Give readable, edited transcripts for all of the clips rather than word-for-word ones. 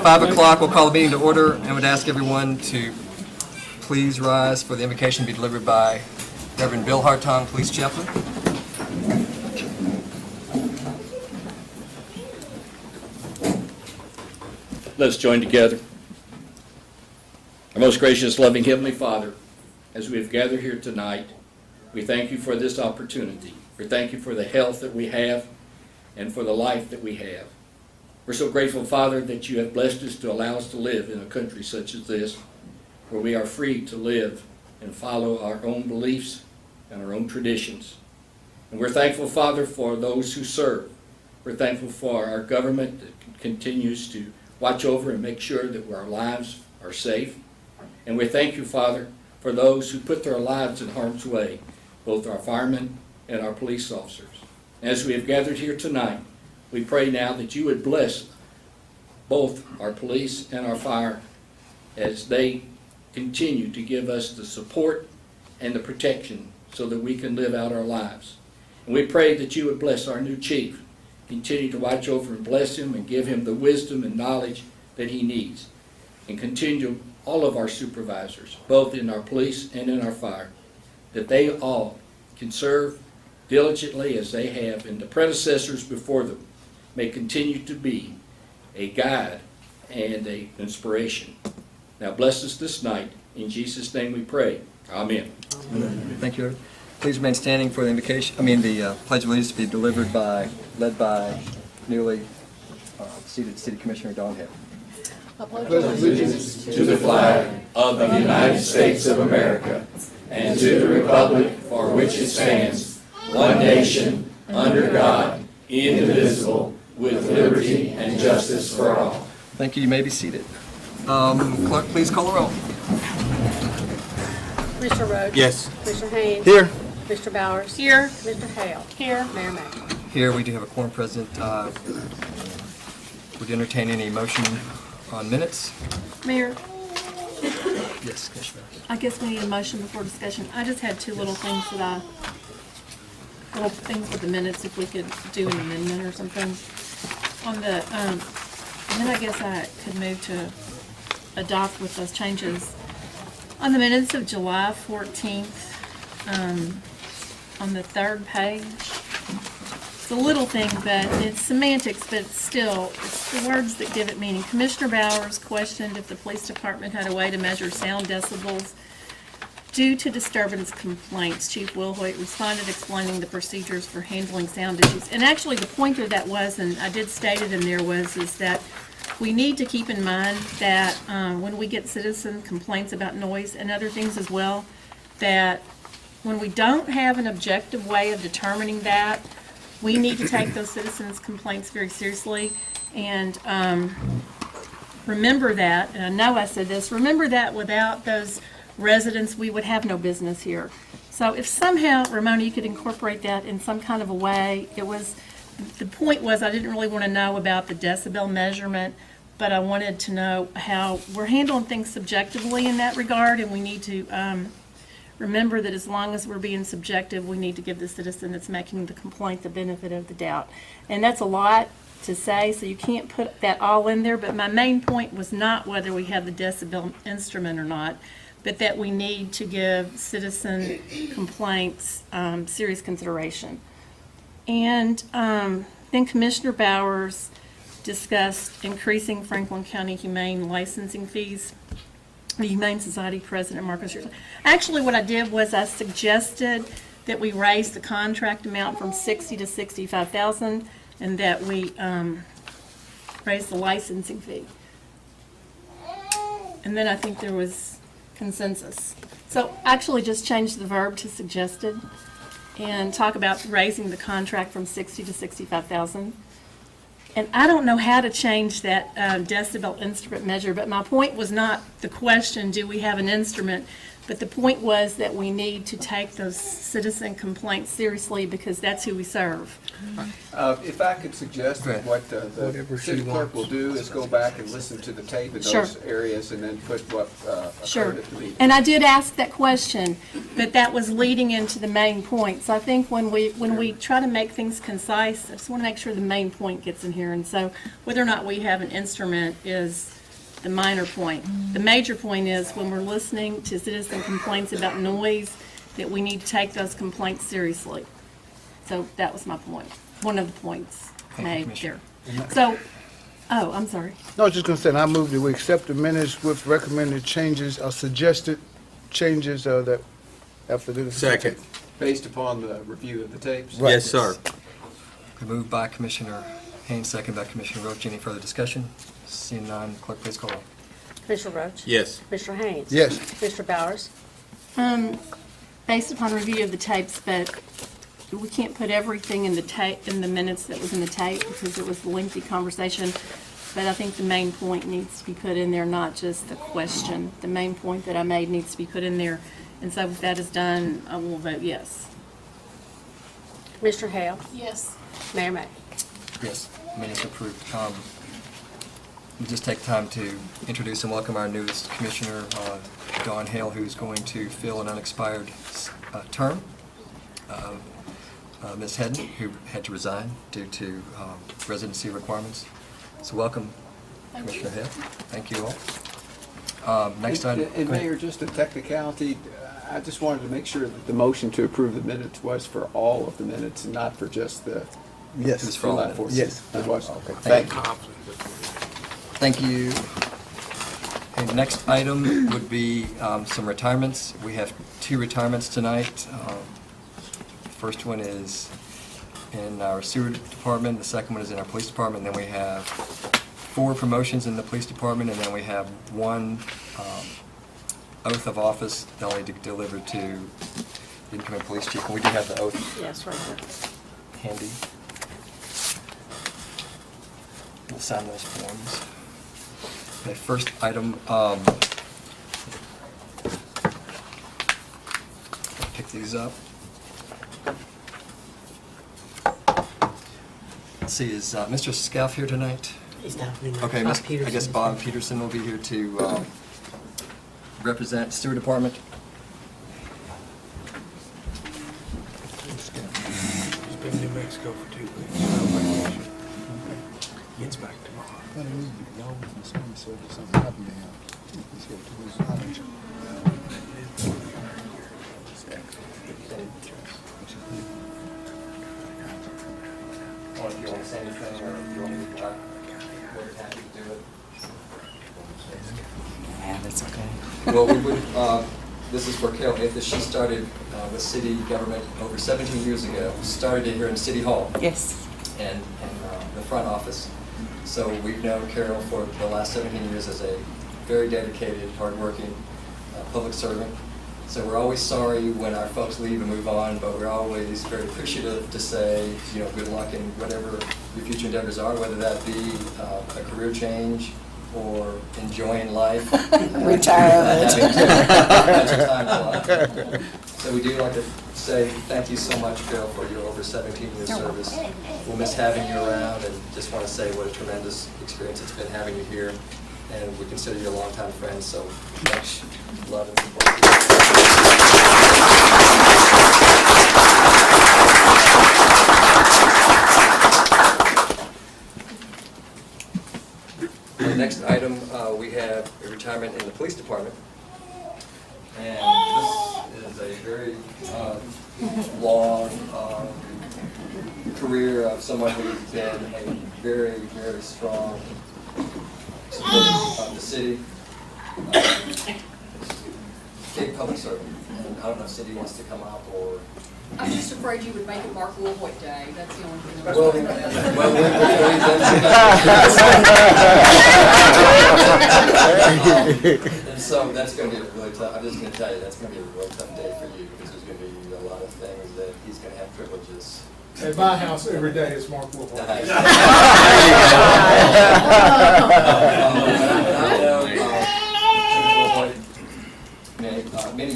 5 o'clock. We'll call the meeting to order and would ask everyone to please rise for the invocation to be delivered by Reverend Bill Hartong, Police Chaplain. Let's join together. Our most gracious, loving Heavenly Father, as we have gathered here tonight, we thank you for this opportunity. We thank you for the health that we have and for the life that we have. We're so grateful, Father, that you have blessed us to allow us to live in a country such as this, where we are free to live and follow our own beliefs and our own traditions. And we're thankful, Father, for those who serve. We're thankful for our government that continues to watch over and make sure that our lives are safe. And we thank you, Father, for those who put their lives in harm's way, both our firemen and our police officers. As we have gathered here tonight, we pray now that you would bless both our police and our fire as they continue to give us the support and the protection so that we can live out our lives. And we pray that you would bless our new chief, continue to watch over and bless him and give him the wisdom and knowledge that he needs. And continue all of our supervisors, both in our police and in our fire, that they all can serve diligently as they have, and the predecessors before them may continue to be a guide and an inspiration. Now bless us this night. In Jesus' name we pray. Amen. Amen. Thank you. Please remain standing for the the Pledge of Allegiance to be led by newly seated City Commissioner Don Hill. I pledge allegiance to the flag of the United States of America and to the republic for which it stands, one nation, under God, indivisible, with liberty and justice for all. Thank you. You may be seated. Clerk, please call the roll. Commissioner Rhodes? Yes. Commissioner Haynes? Here. Commissioner Bowers? Here. Commissioner Hale? Here. Mayor May? Here we do have a quorum present. Would you entertain any motion on minutes? Mayor, Yes, Commissioner. I guess we need a motion before discussion. I just had two little things with the minutes, if we could do an amendment or something. On the, and then I guess I could move to adopt with those changes. On the minutes of July 14th, on the third page, it's a little thing, but it's semantics, but still, it's the words that give it meaning. Commissioner Bowers questioned if the police department had a way to measure sound decibels due to disturbance complaints. Chief Wilhoit responded explaining the procedures for handling sound issues. And actually, the point of that was, and I did state it in there, is that we need to keep in mind that when we get citizen complaints about noise and other things as well, that when we don't have an objective way of determining that, we need to take those citizens' complaints very seriously. And remember that, and I know I said this, remember that without those residents, we would have no business here. So if somehow, Ramona, you could incorporate that in some kind of a way, the point was I didn't really want to know about the decibel measurement, but I wanted to know how we're handling things subjectively in that regard, and we need to remember that as long as we're being subjective, we need to give the citizen that's making the complaint the benefit of the doubt. And that's a lot to say, so you can't put that all in there, but my main point was not whether we have the decibel instrument or not, but that we need to give citizen complaints serious consideration. And then Commissioner Bowers discussed increasing Franklin County Humane licensing fees. The Humane Society President, Marcus. Actually, what I did was I suggested that we raise the contract amount from $60,000 to $65,000, and that we raise the licensing fee. And then I think there was consensus. So actually, just change the verb to suggested, and talk about raising the contract from $60,000 to $65,000. And I don't know how to change that decibel instrument measure, but my point was not the question, do we have an instrument? But the point was that we need to take those citizen complaints seriously because that's who we serve. If I could suggest Go ahead. what the city clerk will do is go back and listen to the tape in Sure. those areas and then put what Sure. occurred at the meeting. And I did ask that question, but that was leading into the main point. So I think when we try to make things concise, I just want to make sure the main point gets in here. And so whether or not we have an instrument is the minor point. The major point is when we're listening to citizen complaints about noise, that we need to take those complaints seriously. So that was my point, one of the points Thank you, made Commissioner. there. So, oh, I'm sorry. No, I was just gonna say, and I move that we accept the minutes with recommended changes, or suggested changes, that after the. Second. Based upon the review of the tapes. Right. Yes, sir. Moved by Commissioner Haynes, second by Commissioner Roach. Any further discussion? Seeing none, clerk, please call roll. Commissioner Roach? Yes. Commissioner Haynes? Yes. Commissioner Bowers? Based upon review of the tapes, but we can't put everything in the tape, in the minutes that was in the tape because it was a lengthy conversation. But I think the main point needs to be put in there, not just the question. The main point that I made needs to be put in there. And so if that is done, I will vote yes. Commissioner Hale? Yes. Mayor May? Yes, minutes approved. We'll just take time to introduce and welcome our newest commissioner, Dawn Hale, who's going to fill an unexpired term. Ms. Hedden, who had to resign due to residency requirements. So welcome, Commissioner Hale. Thank you all. Next item. And go ahead. Mayor, just a technicality, I just wanted to make sure that the motion to approve the minutes was for all of the minutes and not for just the Yes. It was for all July minutes. 14th. Yes. It was? Okay. Thank you. Thank you. Okay, next item would be some retirements. We have 2 retirements tonight. The first one is in our sewer department, the second one is in our police department, and then we have 4 promotions in the police department, and then we have 1 oath of office that will need to be delivered to the incoming police chief. And we do have the oath Yes, right there. handy. We'll sign those forms. Okay, first item, pick these up. Let's see, is Mr. Scaff here tonight? He's not. Okay, Bob I Peterson guess is Bob Peterson will be here to represent sewer department. He's been in New Mexico for 2 weeks. Gets back tomorrow. Or if you want to say anything, or if you want me to try, more than happy to do it. Yeah, that's okay. Well, we would, this is for Carol Athis. She started with city government over 17 years ago. Started it here in City Hall Yes. and the front office. So we've known Carol for the last 17 years as a very dedicated, hardworking public servant. So we're always sorry when our folks leave and move on, but we're always very appreciative to say, you know, good luck in whatever your future endeavors are, whether that be a career change or enjoying life. Retirement. Having some time off. So we do like to say thank you so much, Carol, for your over 17 years service. We'll miss having you around, and just want to say what a tremendous experience it's been having you here. And we consider you a longtime friend, so much love and support. The next item, we have a retirement in the police department. And this is a very long career of someone who's been a very, very strong supporter of the city. Big public servant. And I don't know if Cindy wants to come up or... I'm just afraid you would make it Mark Woolhoit Day, that's the only thing. Well, and so that's going to be a really tough, I'm just going to tell you, that's going to be a really tough day for you because there's going to be a lot of things that he's going to have privileges. At my house, every day is Mark Woolhoit. Many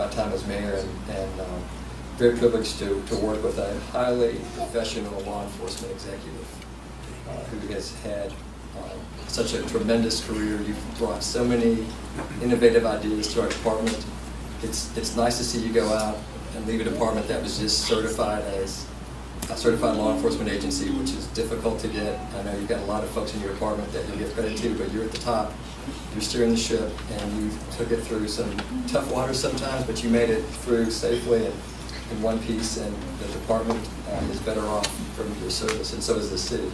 my time as mayor, and very privileged to work with a highly professional law enforcement executive who has had such a tremendous career. You've brought so many innovative ideas to our department. It's nice to see you go out and leave a department that was just certified as a certified law enforcement agency, which is difficult to get. I know you've got a lot of folks in your department that you'll give credit to, but you're at the top. You're steering the ship, and you took it through some tough waters sometimes, but you made it through safely and in one piece, and the department is better off from your service, and so is the city.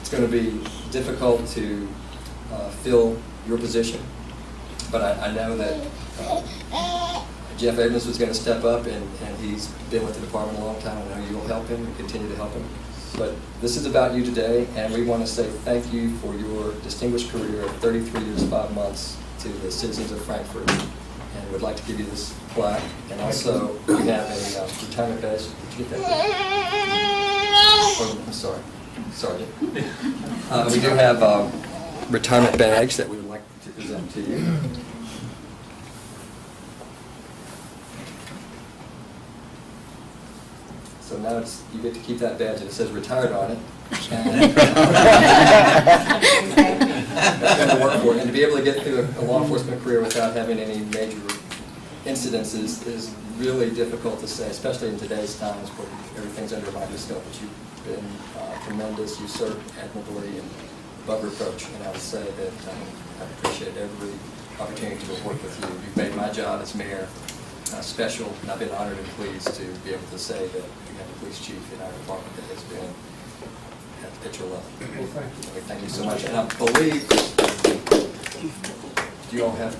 It's going to be difficult to fill your position, but I know that Jeff Evans was going to step up, and he's been with the department a long time. I know you'll help him and continue to help him. But this is about you today, and we want to say thank you for your distinguished career of 33 years, 5 months to the citizens of Frankfort, and would like to give you this plaque. And also, we have a retirement badge. Did you get that? Oh, I'm sorry. Sergeant. We do have a retirement badge that we would like to present to you. So now you get to keep that badge, and it says retired on it. And to work for it. And to be able to get through a law enforcement career without having any major incidents is really difficult to say, especially in today's times where everything's under a microscope. But you've been tremendous. You served admirably and above reproach. And I would say that I appreciate every opportunity to work with you. You've made my job as mayor special, and I've been honored and pleased to be able to say that we have a police chief in our department that has been at your level. Well, thank you. Thank you so much. And I believe, do you all have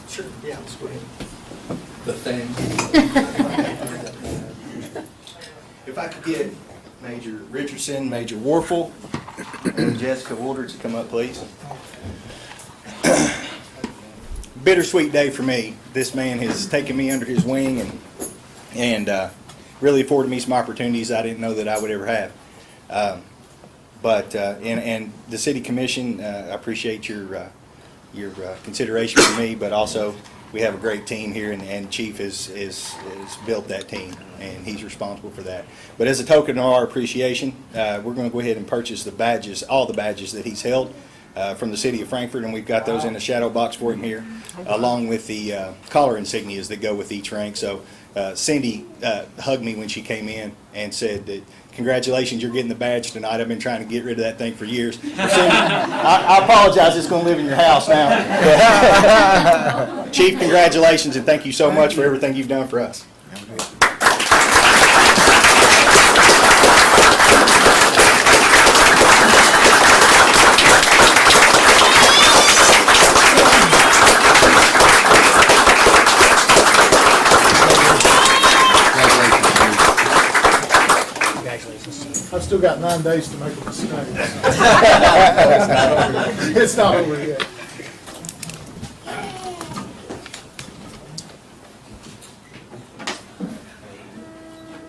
Sure, yeah, let's go ahead. the thing? If I could get Major Richardson, Major Warfel, and Jessica Woolder to come up, please. Bittersweet day for me. This man has taken me under his wing and really afforded me some opportunities I didn't know that I would ever have. And the City Commission, I appreciate your consideration for me, but also we have a great team here, and Chief has built that team, and he's responsible for that. But as a token of our appreciation, we're going to go ahead and purchase the badges, all the badges that he's held from the City of Frankfort, and we've got those in a shadow box for him here, along with the collar insignias that go with each rank. So Cindy hugged me when she came in and said that, congratulations, you're getting the badge tonight. I've been trying to get rid of that thing for years. Cindy, I apologize, it's going to live in your house now. Chief, congratulations, and thank you so much for everything you've done for us. I've still got 9 days to make a mistake. It's not over yet.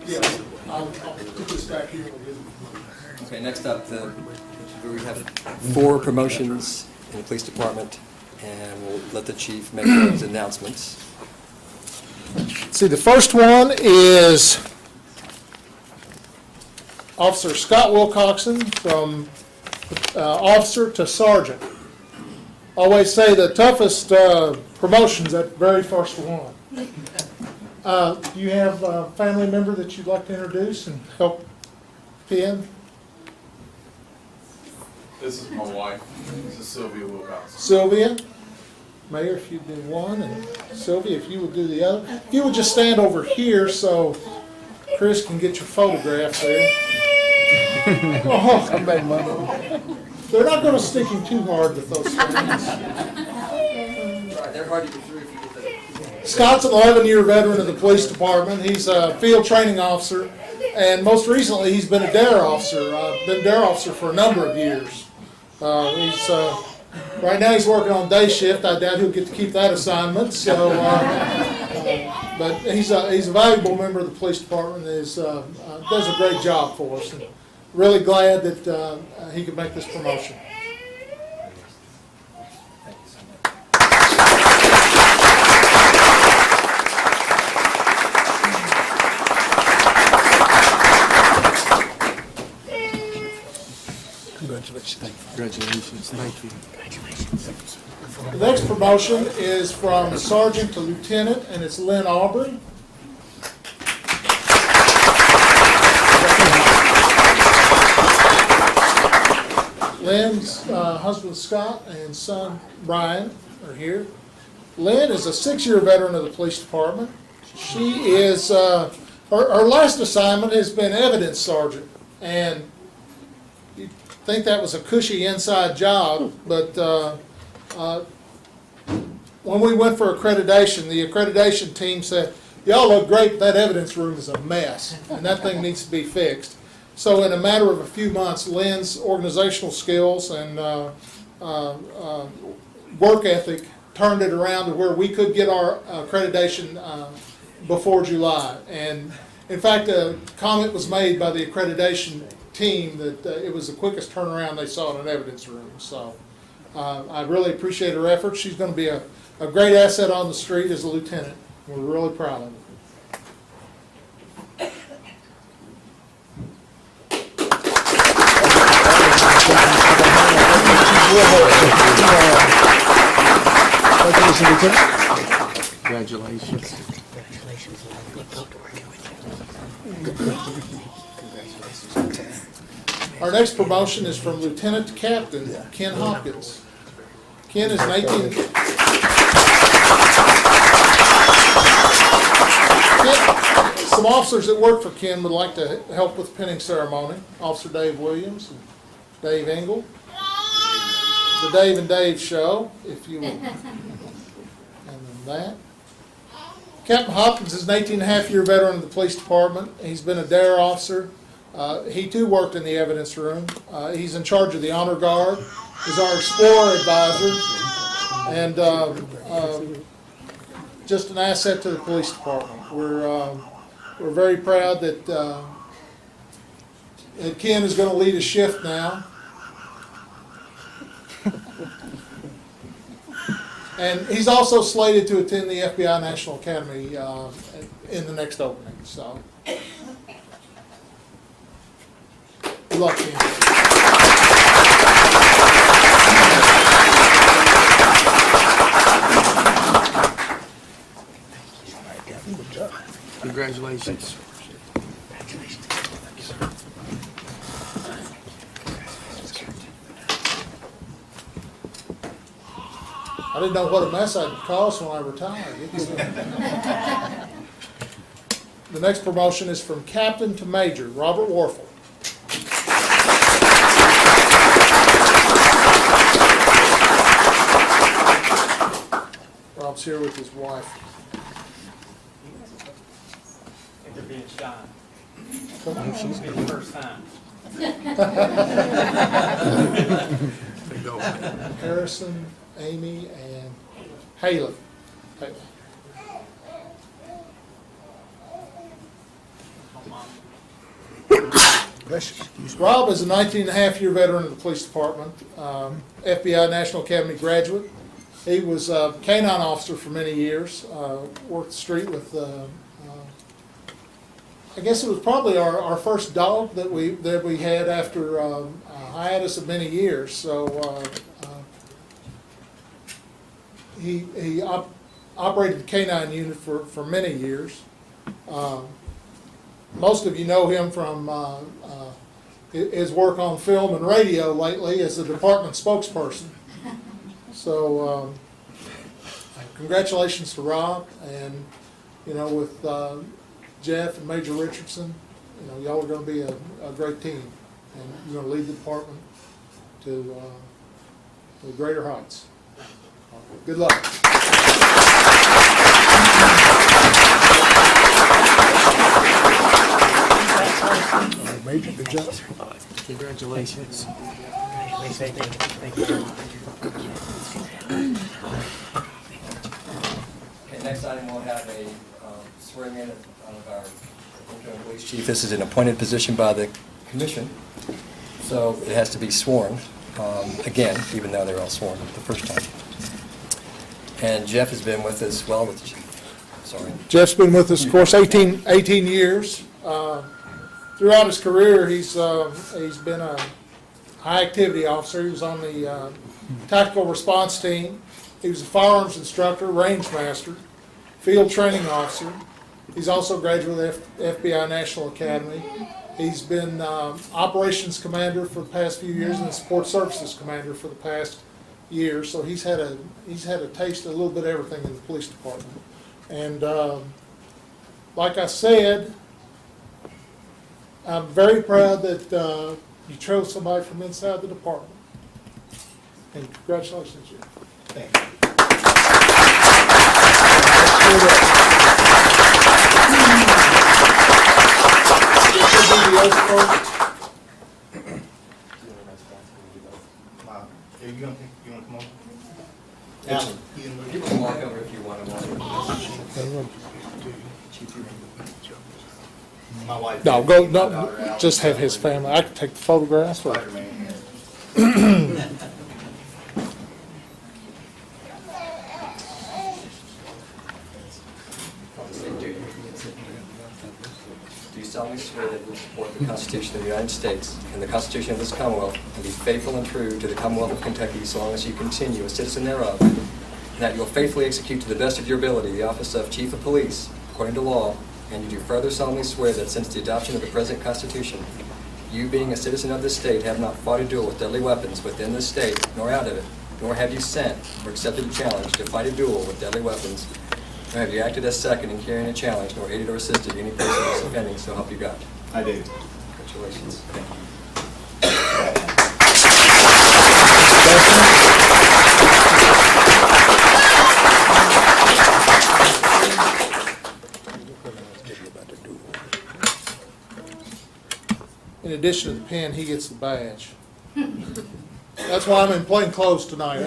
Yeah, I'll put this back here. Okay, next up, we have 4 promotions in the police department, and we'll let the chief make those announcements. See, the first one is Officer Scott Wilcoxon, from officer to sergeant. I always say the toughest promotion's that very first one. Do you have a family member that you'd like to introduce and help pin? This is my wife. This is Sylvia Wilcox. Sylvia, Mayor, if you'd do one, and Sylvia, if you would do the other. If you would just stand over here so Chris can get your photograph there. Oh, they're not going to stick him too hard with those things. They're hard to get through if you get the... Scott's an 11-year veteran of the police department. He's a field training officer, and most recently he's been a DARE officer. Been DARE officer for a number of years. Right now he's working on day shift. I doubt he'll get to keep that assignment. So, but he's a valuable member of the police department. Does a great job for us. And really glad that he could make this promotion. Congratulations. Thank you. The next promotion is from sergeant to lieutenant, and it's Lynn Aubrey. Lynn's husband Scott and son Brian are here. Lynn is a 6-year veteran of the police department. She is, her last assignment has been evidence sergeant, and you'd think that was a cushy inside job, but when we went for accreditation, the accreditation team said, y'all look great, but that evidence room is a mess, and that thing needs to be fixed. So in a matter of a few months, Lynn's organizational skills and work ethic turned it around to where we could get our accreditation before July. And in fact, a comment was made by the accreditation team that it was the quickest turnaround they saw in an evidence room. So I really appreciate her efforts. She's going to be a great asset on the street as a lieutenant. We're really proud of her. Congratulations. Our next promotion is from lieutenant to captain, Ken Hopkins. Ken is an 18... Some officers that work for Ken would like to help with the pinning ceremony. Officer Dave Williams and Dave Engel. The Dave and Dave Show, if you will. And then that. Captain Hopkins is an 18-and-a-half-year veteran of the police department. He's been a DARE officer. He too worked in the evidence room. He's in charge of the honor guard. He's our explorer advisor, and just an asset to the police department. We're very proud that Ken is going to lead a shift now. And he's also slated to attend the FBI National Academy in the next opening. So, good luck, Ken. Congratulations. I didn't know what a mess I'd cause when I retired. The next promotion is from captain to major, Robert Warfel. Rob's here with his wife. They're being shy. She's the first time. Harrison, Amy, and Haley. Rob is a 19-and-a-half-year veteran of the police department, FBI National Academy graduate. He was a canine officer for many years, worked the street with, I guess it was probably our first dog that we had after a hiatus of many years. So he operated the canine unit for many years. Most of you know him from his work on film and radio lately as the department spokesperson. So congratulations to Rob, and with Jeff and Major Richardson, y'all are going to be a great team, and you're going to lead the department to greater heights. Good luck. Major, good job. Congratulations. Thank you. Okay, next item we'll have a swearing in of our interim police chief. This is an appointed position by the commission, so it has to be sworn again, even though they're all sworn the first time. And Jeff has been with us, well, with the chief. Sorry. Jeff's been with us, of course, 18 years. Throughout his career, he's been a high-activity officer. He was on the tactical response team. He was a firearms instructor, range master, field training officer. He's also a graduate of the FBI National Academy. He's been operations commander for the past few years and support services commander for the past year. So he's had a taste of a little bit of everything in the police department. And like I said, I'm very proud that you chose somebody from inside the department. And congratulations, Jim. Thank you. You want to come over? Alan, You can walk over if you want to. my wife. No, go, no, just have his family. I can take the photographs. Or, Do you solemnly swear that you will support the Constitution of the United States and the Constitution of this Commonwealth, and be faithful and true to the Commonwealth of Kentucky so long as you continue a citizen thereof, and that you will faithfully execute to the best of your ability the office of Chief of Police according to law, and you do further solemnly swear that since the adoption of the present Constitution, you being a citizen of this state have not fought a duel with deadly weapons within this state nor out of it, nor have you sent or accepted a challenge to fight a duel with deadly weapons, nor have you acted as second in carrying a challenge, nor aided or assisted any person who is offending, so help you God. I do. Congratulations. Thank you. in addition to the pin, he gets the badge. That's why I'm in plain clothes tonight.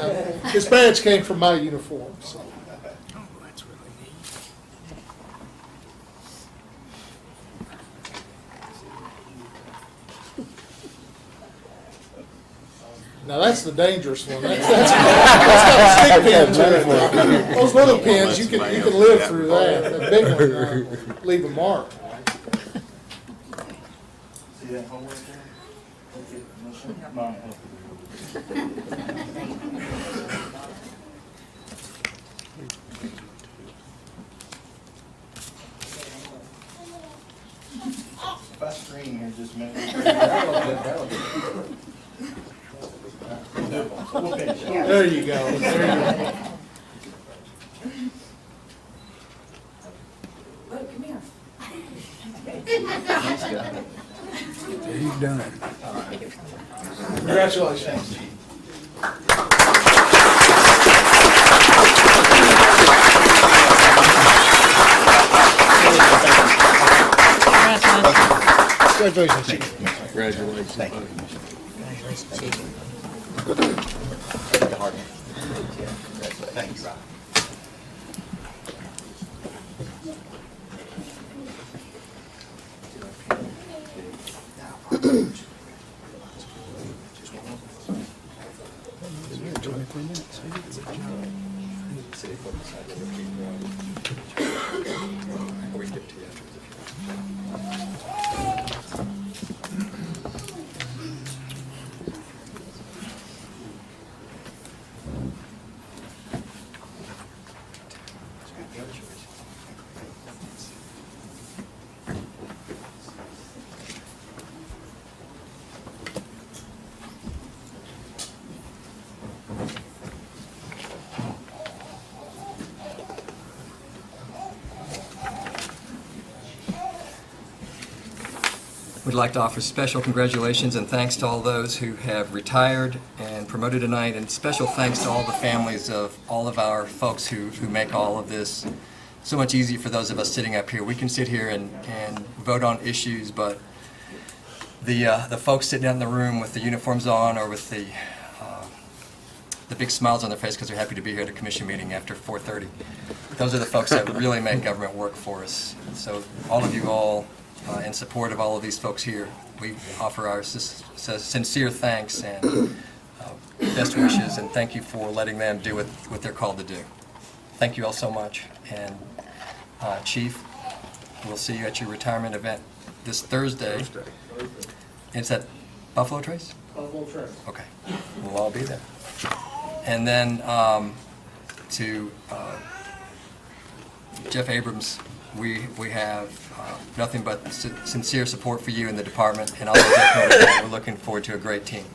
This badge came from my uniform. So. Now that's the dangerous one. That's got a stick pin to it. Those little pins, you can live through that. The big one, leave a mark. See that homework there? If I scream here just a minute. We'll finish it. There you go. There you go. Look, come here. He's done. Congratulations. Congratulations, Chief. Congratulations. Thank you. Thank you, Rob. We'd like to offer special congratulations and thanks to all those who have retired and promoted tonight, and special thanks to all the families of all of our folks who make all of this so much easier for those of us sitting up here. We can sit here and vote on issues, but the folks sitting out in the room with the uniforms on or with the big smiles on their face because they're happy to be here at a commission meeting after 4:30, those are the folks that really make government work for us. So all of you all, in support of all of these folks here, we offer our sincere thanks and best wishes, and thank you for letting them do what they're called to do. Thank you all so much. And Chief, we'll see you at your retirement event this Thursday. It's at Buffalo Trace? Buffalo Trace. Okay, we'll all be there. And then to Jeff Abrams, we have nothing but sincere support for you in the department and all of that. We're looking forward to a great team.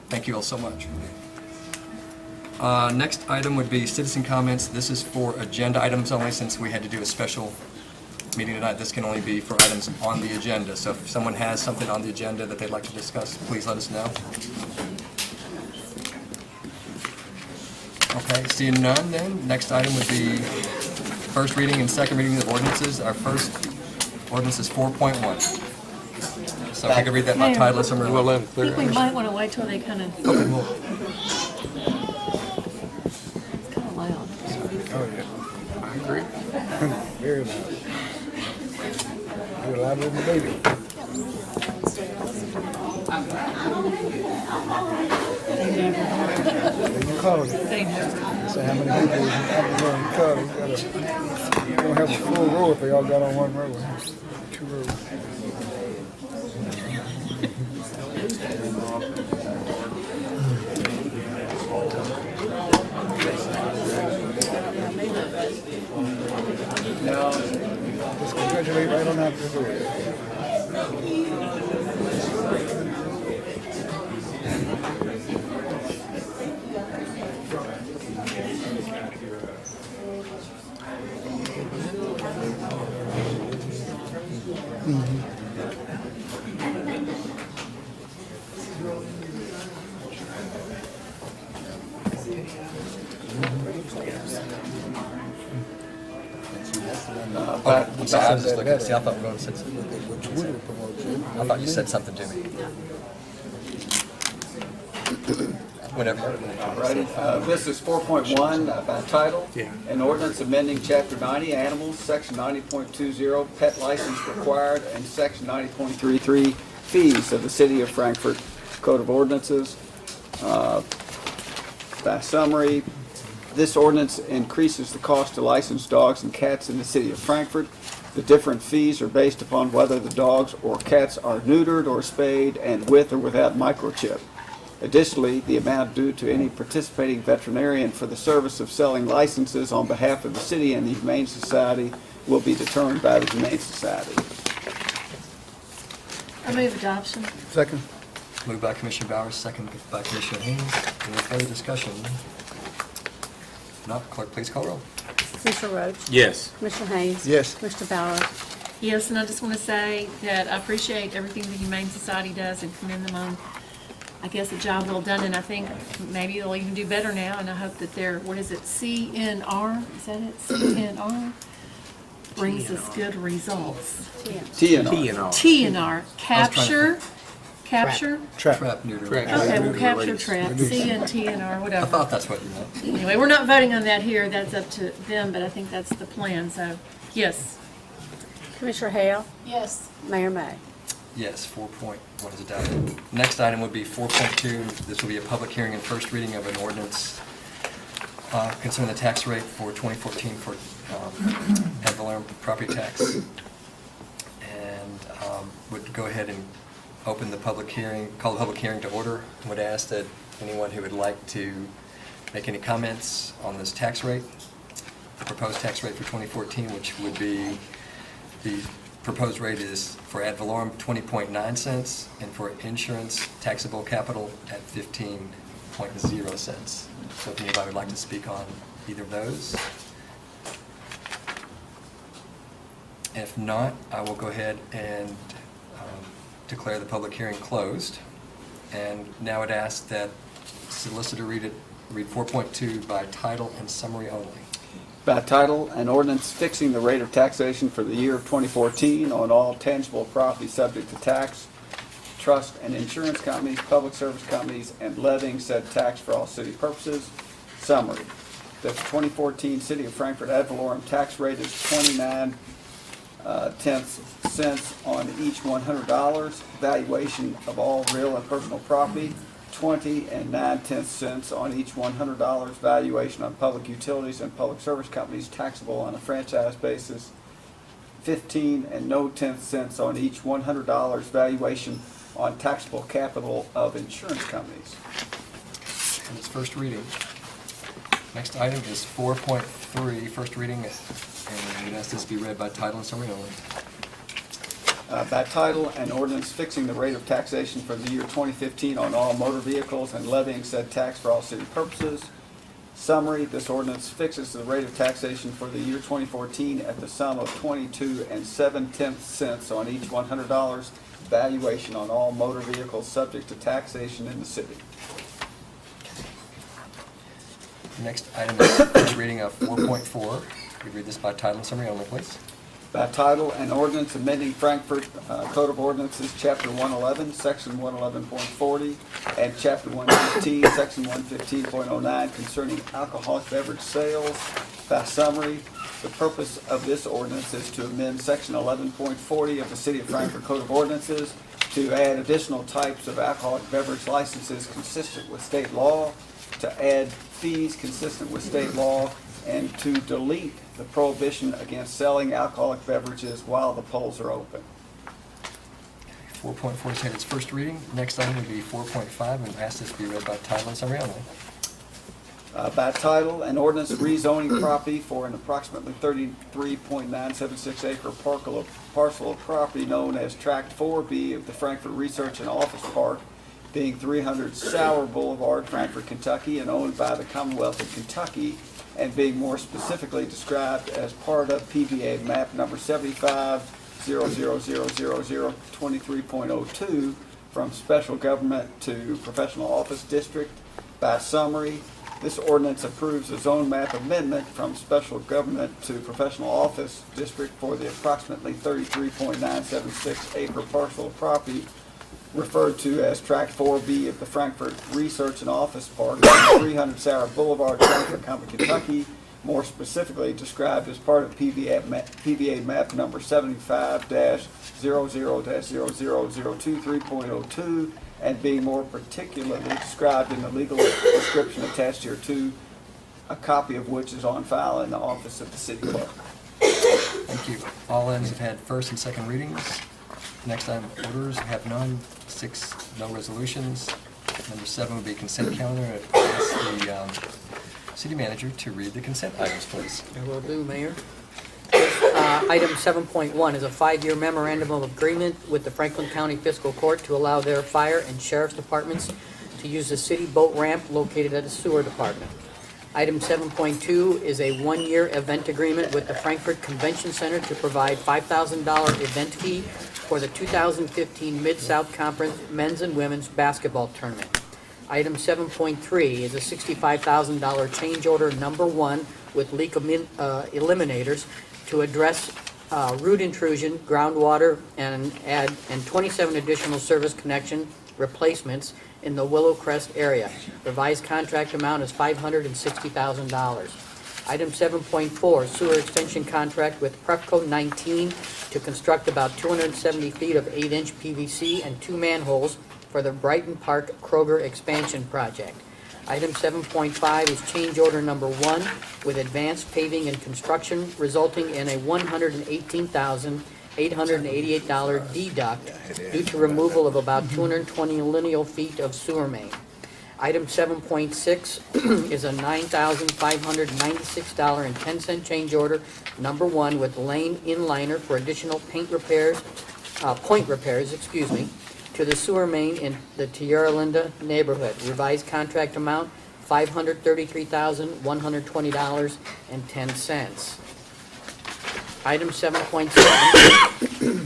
Thank you all so much. Next item would be citizen comments. This is for agenda items only, since we had to do a special meeting tonight. This can only be for items on the agenda. So if someone has something on the agenda that they'd like to discuss, please let us know. Okay, seeing none then, next item would be first reading and second reading of ordinances. Our first ordinance is 4.1. So if you could read that by title or somewhere. I think we might want to wait till they kind of, it's Okay, well, kind of loud. Oh, yeah. I agree. Very loud. You're louder than the baby. They can call it. So how many people is going to call it? You don't have a full row if they all got on one row. Two rows. Now, just congratulate right on out the door. okay, I'm sorry, I was just looking to see. I thought we were going to say something. Which would promote you. I thought you said something to me. Whenever. Ready? This is 4.1 by title. Yeah. An ordinance amending Chapter 90 Animals, Section 90.20 Pet License Required, and Section 90.33 Fees of the City of Frankfort Code of Ordinances. By summary, this ordinance increases the cost to license dogs and cats in the City of Frankfort. The different fees are based upon whether the dogs or cats are neutered or spayed and with or without microchip. Additionally, the amount due to any participating veterinarian for the service of selling licenses on behalf of the city and the Humane Society will be determined by the Humane Society. I move adoption. Second. Moved by Commissioner Bowers, second by Commissioner Haynes. Any further discussion? Not, clerk, please call roll. Commissioner Roach? Yes. Commissioner Haynes? Yes. Commissioner Bowers? Yes, and I just want to say that I appreciate everything the Humane Society does and commend them on, I guess, a job well done, and I think maybe they'll even do better now, and I hope that their, what is it, CNR, is that it? CNR brings us good results. TNR. TNR, capture, Trap, neuter. okay, well, capture, trap, CNTNR, I whatever. thought that's what you meant. Anyway, we're not voting on that here, that's up to them, but I think that's the plan, so, yes. Commissioner Hale? Yes. Mayor May? Yes, 4.1 is adopted. Next item would be 4.2. This will be a public hearing and first reading of an ordinance concerning the tax rate for 2014 for ad valorem property tax. And would go ahead and open the public hearing, call the public hearing to order. Would ask that anyone who would like to make any comments on this tax rate, the proposed tax rate for 2014, which would be, the proposed rate is for ad valorem 20.9 cents and for insurance taxable capital at 15.0 cents. So if anybody would like to speak on either of those. If not, I will go ahead and declare the public hearing closed. And now I'd ask that solicitor read 4.2 by title and summary only. By title, an ordinance fixing the rate of taxation for the year of 2014 on all tangible property subject to tax, trust and insurance companies, public service companies, and levying said tax for all city purposes. Summary. The 2014 City of Frankfort ad valorem tax rate is 29 cents on each $100. Valuation of all real and personal property, 20 and 9/10 cents on each $100. Valuation on public utilities and public service companies taxable on a franchise basis, 15 and no 10 cents on each $100. Valuation on taxable capital of insurance companies. And its first reading. Next item is 4.3, first reading, and we'd ask this be read by title and summary only. By title, an ordinance fixing the rate of taxation for the year 2015 on all motor vehicles and levying said tax for all city purposes. Summary, this ordinance fixes the rate of taxation for the year 2014 at the sum of 22 7/10 cents on each $100 valuation on all motor vehicles subject to taxation in the city. Next item is first reading of 4.4. Could you read this by title and summary only, please? By title, an ordinance amending Frankfort Code of Ordinances, Chapter 111, Section 111.40, and Chapter 115, Section 115.09 concerning alcoholic beverage sales. By summary, the purpose of this ordinance is to amend Section 11.40 of the City of Frankfort Code of Ordinances to add additional types of alcoholic beverage licenses consistent with state law, to add fees consistent with state law, and to delete the prohibition against selling alcoholic beverages while the polls are open. 4.4 has had its first reading. Next item would be 4.5, and ask this be read by title and summary only. By title, an ordinance rezoning property for an approximately 33.976 acre parcel of property known as Tract 4B of the Frankfort Research and Office Park, being 300 Sauer Boulevard, Frankfort, Kentucky, and owned by the Commonwealth of Kentucky, and being more specifically described as part of PBA map number 75-0000023.02 from special government to professional office district. By summary, this ordinance approves a zone map amendment from special government to professional office district for the approximately 33.976 acre parcel of property referred to as Tract 4B of the Frankfort Research and Office Park, 300 Sauer Boulevard, Frankfort, Kentucky, more specifically described as part of PBA map number 75-00-0023.02, and being more particularly described in the legal description attached here to, a copy of which is on file in the office of the city clerk. Thank you. All items have had first and second readings. Next item, orders, have none. 6, no resolutions. Number 7 would be consent calendar. I'd ask the city manager to read the consent items, please. I will do, Mayor. Item 7.1 is a 5-year memorandum of agreement with the Franklin County Fiscal Court to allow their fire and sheriff's departments to use the city boat ramp located at the sewer department. Item 7.2 is a 1-year event agreement with the Frankfort Convention Center to provide $5,000 event fee for the 2015 Mid-South Conference Men's and Women's Basketball Tournament. Item 7.3 is a $65,000 change order number 1 with leak eliminators to address root intrusion, groundwater, and 27 additional service connection replacements in the Willow Crest area. Revised contract amount is $560,000. Item 7.4, sewer extension contract with Prefco 19 to construct about 270 feet of 8-inch PVC and 2 manholes for the Brighton Park Kroger expansion project. Item 7.5 is change order number 1 with advanced paving and construction resulting in a $118,888 deduct due to removal of about 220 lineal feet of sewer main. Item 7.6 is a $9,596.10 change order number 1 with lane inliner for additional point repairs, to the sewer main in the Tierra Linda neighborhood. Revised contract amount, $533,120.10. Item 7.7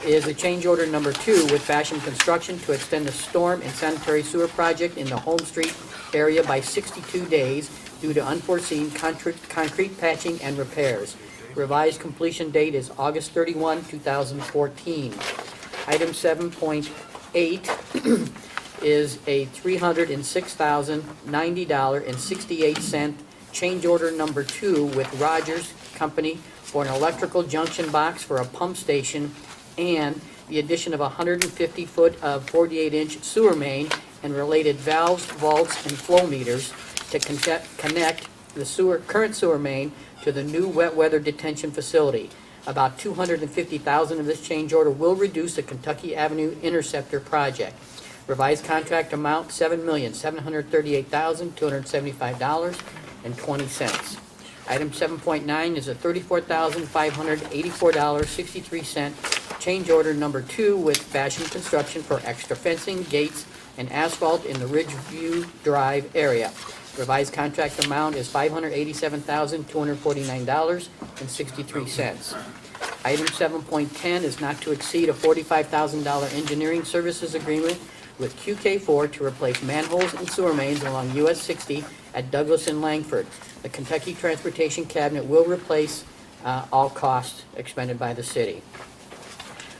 is a change order number 2 with Fashion Construction to extend the storm and sanitary sewer project in the Home Street area by 62 days due to unforeseen concrete patching and repairs. Revised completion date is August 31, 2014. Item 7.8 is a $306,090.68 change order number 2 with Rogers Company for an electrical junction box for a pump station and the addition of 150 foot of 48-inch sewer main and related valves, vaults, and flow meters to connect the current sewer main to the new wet weather detention facility. About $250,000 of this change order will reduce the Kentucky Avenue Interceptor project. Revised contract amount, $7,738,275.20. Item 7.9 is a $34,584.63 change order number 2 with Fashion Construction for extra fencing, gates, and asphalt in the Ridgeview Drive area. Revised contract amount is $587,249.63. Item 7.10 is not to exceed a $45,000 engineering services agreement with QK4 to replace manholes and sewer mains along US 60 at Douglas and Langford. The Kentucky Transportation Cabinet will replace all costs expended by the city.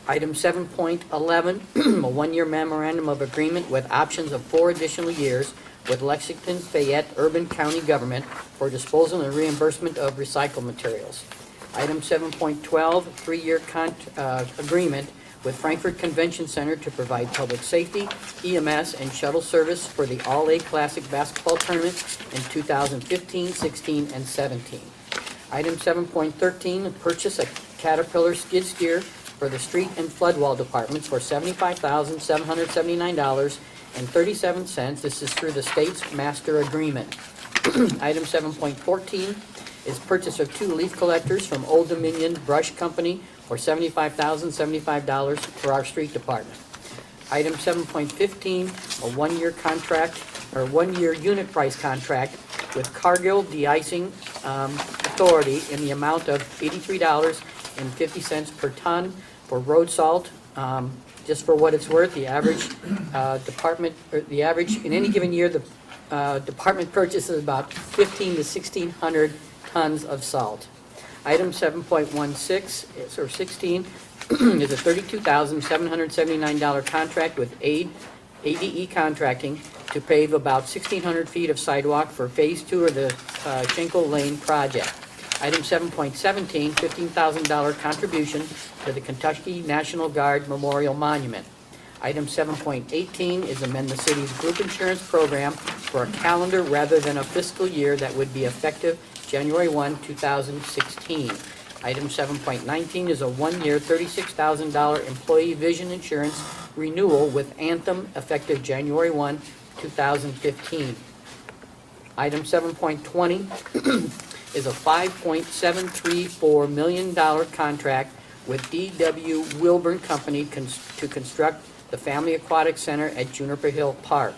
Item 7.11, a one-year memorandum of agreement with options of 4 additional years with Lexington Fayette Urban County Government for disposal and reimbursement of recycled materials. Item 7.12, 3-year agreement with Frankfort Convention Center to provide public safety, EMS, and shuttle service for the All-A Classic Basketball Tournament in 2015, 16, and 17. Item 7.13, purchase a Caterpillar skid steer for the street and flood wall departments for $75,779.37. This is through the state's master agreement. Item 7.14 is purchase of 2 leaf collectors from Old Dominion Brush Company for $75,075 for our street department. Item 7.15, a one-year contract, or one-year unit price contract with Cargill De-icing Authority in the amount of $83.50 per ton for road salt. Just for what it's worth, the average the average in any given year, the department purchases about 1,500 to 1,600 tons of salt. Item 7.16 or 16 is a $32,779 contract with ADE Contracting to pave about 1,600 feet of sidewalk for Phase 2 of the Schenkel Lane project. Item 7.17, $15,000 contribution to the Kentucky National Guard Memorial Monument. Item 7.18 is amend the city's group insurance program for a calendar rather than a fiscal year that would be effective January 1, 2016. Item 7.19 is a one-year $36,000 employee vision insurance renewal with Anthem effective January 1, 2015. Item 7.20 is a $5.734 million contract with D.W. Wilburn Company to construct the Family Aquatic Center at Juniper Hill Park.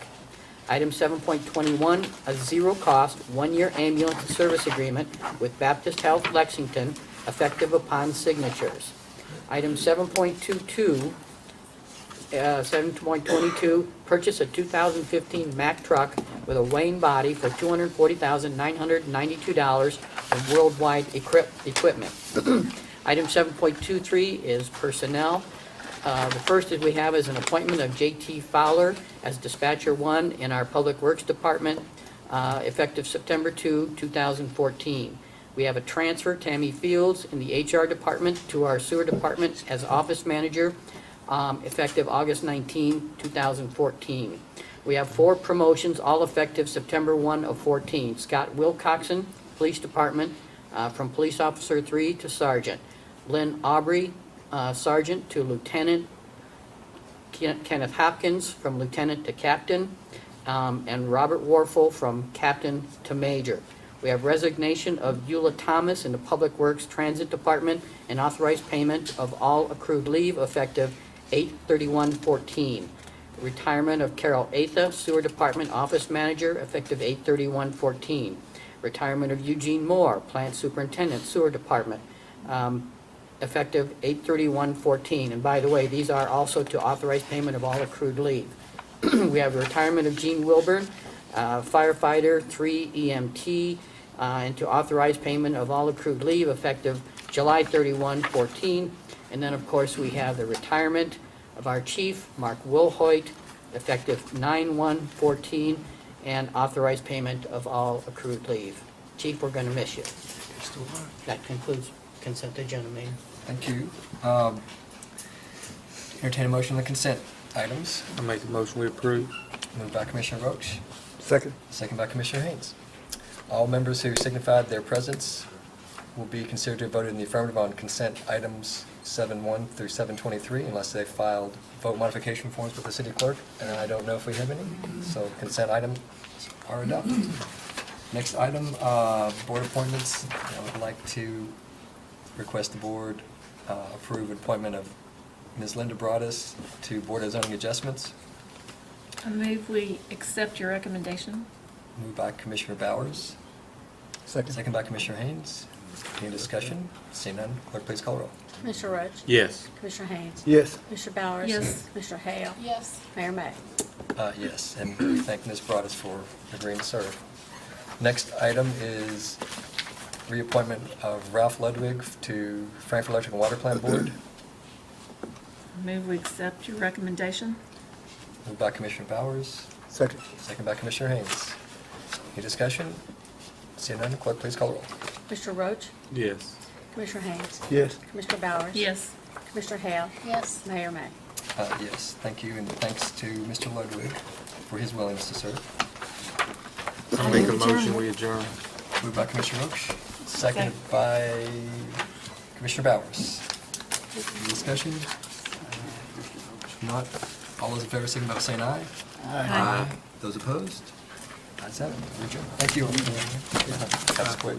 Item 7.21, a zero-cost, one-year ambulance service agreement with Baptist Health Lexington, effective upon signatures. Item 7.22, 7.22, purchase a 2015 Mack truck with a Wayne body for $240,992 from Worldwide Equipment. Item 7.23 is personnel. The first is we have is an appointment of J.T. Fowler as Dispatcher 1 in our Public Works Department, effective September 2, 2014. We have a transfer, Tammy Fields, in the HR Department to our Sewer Department as Office Manager, effective August 19, 2014. We have 4 promotions, all effective September 1 of 14. Scott Wilcoxon, Police Department, from Police Officer 3 to Sergeant. Lynn Aubrey, Sergeant to Lieutenant. Kenneth Hopkins from Lieutenant to Captain, and Robert Warfel from Captain to Major. We have resignation of Eula Thomas in the Public Works Transit Department and authorized payment of all accrued leave effective 8/31/14. Retirement of Carol Atha, Sewer Department Office Manager, effective 8/31/14. Retirement of Eugene Moore, Plant Superintendent, Sewer Department, effective 8/31/14. And by the way, these are also to authorize payment of all accrued leave. We have retirement of Gene Wilburn, firefighter, 3 EMT, and to authorize payment of all accrued leave effective July 31/14. And then, of course, we have the retirement of our chief, Mark Wilhoit, effective 9/1/14, and authorized payment of all accrued leave. Chief, we're going to miss you. That concludes consent agenda, Mayor. Thank you. Entertain a motion on the consent items. I make the motion we approve. Moved by Commissioner Roach, Second. second by Commissioner Haynes. All members who signified their presence will be considered to have voted in the affirmative on consent items 7-1 through 723 unless they filed vote modification forms with the city clerk, and I don't know if we have any, so consent items are adopted. Next item, board appointments. I would like to request the board approve appointment of Ms. Linda Broadus to Board of Zoning Adjustments. I move we accept your recommendation. Moved by Commissioner Bowers. Second by Commissioner Haynes. Any discussion? Seeing none, clerk please call the roll. Commissioner Roach? Yes. Commissioner Haynes? Yes. Commissioner Bowers? Yes. Commissioner Hale? Yes. Mayor May? Yes, and we thank Ms. Broadus for agreeing to serve. Next item is reappointment of Ralph Ludwig to Frankfort Electric and Water Plant Board. Move we accept your recommendation. Moved by Commissioner Bowers, Second. second by Commissioner Haynes. Any discussion? Seeing none, clerk please call the roll. Commissioner Roach? Yes. Commissioner Haynes? Yes. Commissioner Bowers? Yes. Commissioner Hale? Yes. Mayor May? Yes, thank you, and thanks to Mr. Ludwig for his willingness to serve. I make a motion, we adjourn. Moved by Commissioner Roach, seconded by Commissioner Bowers. Any discussion? If not, all those in favor signify by saying aye. Aye. Those opposed? Ayes have it. We're adjourned. Thank you. That was quick.